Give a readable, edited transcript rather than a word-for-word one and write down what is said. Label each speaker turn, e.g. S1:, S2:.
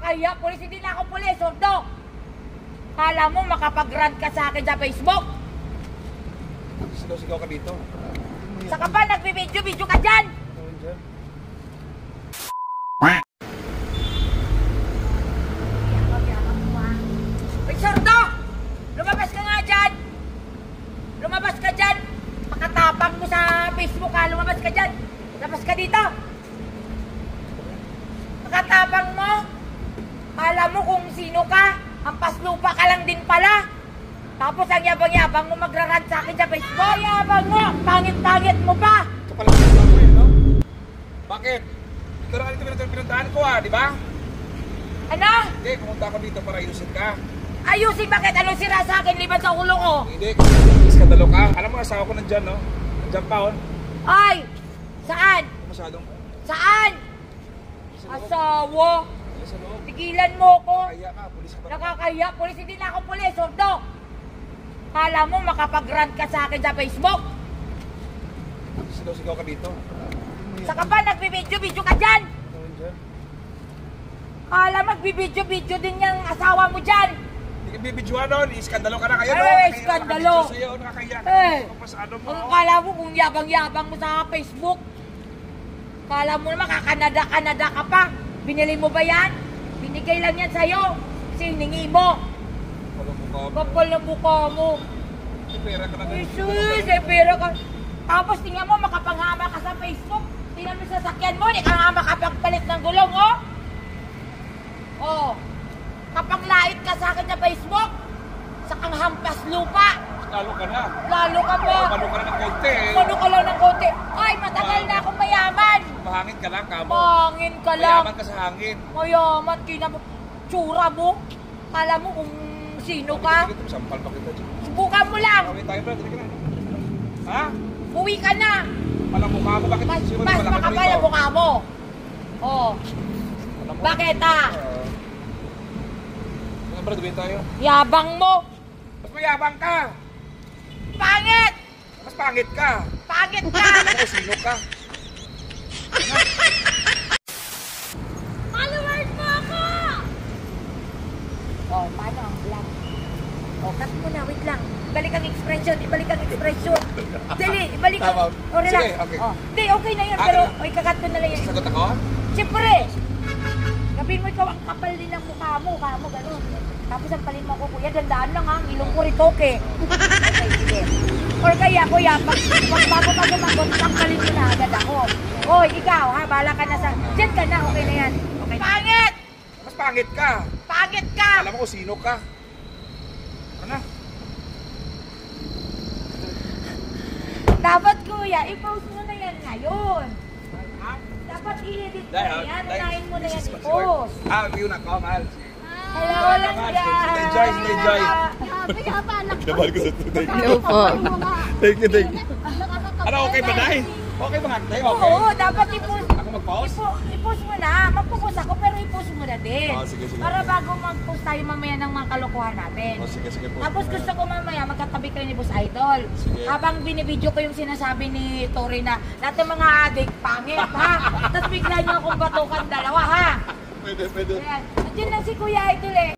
S1: Nakakahiya, pulis. Hindi na ako pulis, sordo. Kala mo makapag-rant ka sa akin sa Facebook?
S2: Sigaw ka dito.
S1: Saka pa, nagbibidyo-video ka dyan. Ay, sordo! Lumabas ka nga dyan. Lumabas ka dyan. Pakatapang mo sa Facebook ha. Lumabas ka dyan. Labas ka dito. Pakatapang mo. Kala mo kung sino ka. Hampas lupa ka lang din pala. Tapos ang yabang-yabang mo magrarant sa akin sa Facebook. Yabang mo. Pangit-pangit mo pa.
S2: Ito pala ako no? Bakit? Ikaw na dito pinuntahan ko di ba?
S1: Ano?
S2: Hindi, pumunta ako dito para ayusin ka.
S1: Ayusin bakit? Anong sira sa akin? Liban sa ulo ko.
S2: Hindi, iskandalo ka. Alam mo, asawa ko nandyan, no? Nandyan pa,
S1: Ay! Saan?
S2: Masyadong.
S1: Saan?
S2: Sa loob.
S1: Asawa.
S2: Sa loob.
S1: Tigilan mo ko.
S2: Kaya ka, pulis ka ba?
S1: Nakakahiya, pulis. Hindi na ako pulis, sordo. Kala mo makapag-rant ka sa akin sa Facebook?
S2: Sigaw ka dito.
S1: Saka pa, nagbibidyo-video ka dyan. Kala magbibidyo-video din yung asawa mo dyan.
S2: Hindi ka bibidyoan doon. Iskandalo ka na kayo, no?
S1: Ay, iskandalo.
S2: Nakakahiya ka. Pasado mo.
S1: Ang kala mo kung yabang-yabang mo sa Facebook. Kala mo naman kakanada-kanada ka pa. Binili mo ba yan? Binigay lang yan sa'yo. Siningi mo. Kapal na mukha mo.
S2: May pera ka na doon.
S1: Jesus, may pera ka. Tapos tingnan mo, makapanghama ka sa Facebook. Tingnan mo sa sakyan mo, di ka nga makapagpalit ng gulong, oh. Oh. Kapag lait ka sa akin sa Facebook, sakang hampas lupa.
S2: Lalo ka na.
S1: Lalo ka po.
S2: Lalo ka na ng konti.
S1: Lalo ka lang ng konti. Ay, matagal na akong mayaman.
S2: Mahangin ka lang, kamo.
S1: Mahangin ka lang.
S2: Mayaman ka sa hangin.
S1: Mayaman, tsura mo. Kala mo kung sino ka.
S2: Sampal pa kita dyan.
S1: Subukan mo lang.
S2: Kawin tayo, bro. Dali ka na. Ha?
S1: Uwi ka na.
S2: Palang mukha mo. Bakit?
S1: Mas makapal ang mukha mo. Oh. Bakit
S2: Ano bro, duwin tayo.
S1: Yabang mo.
S2: Mas mayabang ka.
S1: Pangit.
S2: Mas pangit ka.
S1: Pangit ka.
S2: Ako, sino ka?
S1: Followers mo ako. Oh, paano ang vlog? Oh, cut mo na. Wait lang. Ibalik ang expression. Ibalik ang expression. Dali, ibalik ang... Oh, relax.
S2: Sige, okay.
S1: Oh. Hindi, okay na yan. Pero, ikakat ko na lang yan.
S2: Sagot ako?
S1: Siyempre. Sabihin mo ikaw, ang kapal din ng mukha mo. Gano'n. Tapos ang palin mo ako, kuya, dandaan lang ha. Ilong ko ritoke. Okay, sige. Or kaya, kuya, pag bago magot, ang palin mo na agad ako. Hoy, ikaw ha, bahala ka na sa... Diyan ka na, okay na yan. Okay. Pangit!
S2: Mas pangit ka.
S1: Pangit ka!
S2: Alam mo kung sino ka. Ano?
S1: Dapat, kuya, i-post mo na yan ngayon. Dapat i-edit mo na yan. Unahin mo na yan i-post.
S2: Yun ako, mahal.
S1: Hello, Langga!
S2: Enjoy.
S3: Grabe ka pa,
S2: Kinabal ko sa tunay.
S4: Hello po.
S2: Thank you. Ano, okay ba, Day? Okay ba nga, Day? Okay.
S1: Oo, dapat i-post.
S2: Ako mag-pause?
S1: I-post mo na. Mag-post ako, pero i-post mo na din.
S2: Sige.
S1: Para bago mag-post tayo mamaya ng mga kalokohan natin.
S2: Sige po.
S1: Tapos gusto ko mamaya magkatabi kayo ni Boss Idol.
S2: Sige.
S1: Habang binibidyo ko yung sinasabi ni Tori na lahat ng mga adik, pangit ha. Tapos bigla niyo akong batukan dalawa ha.
S2: Pwede.
S1: Ayan. Nandiyan lang si Kuya Idol eh.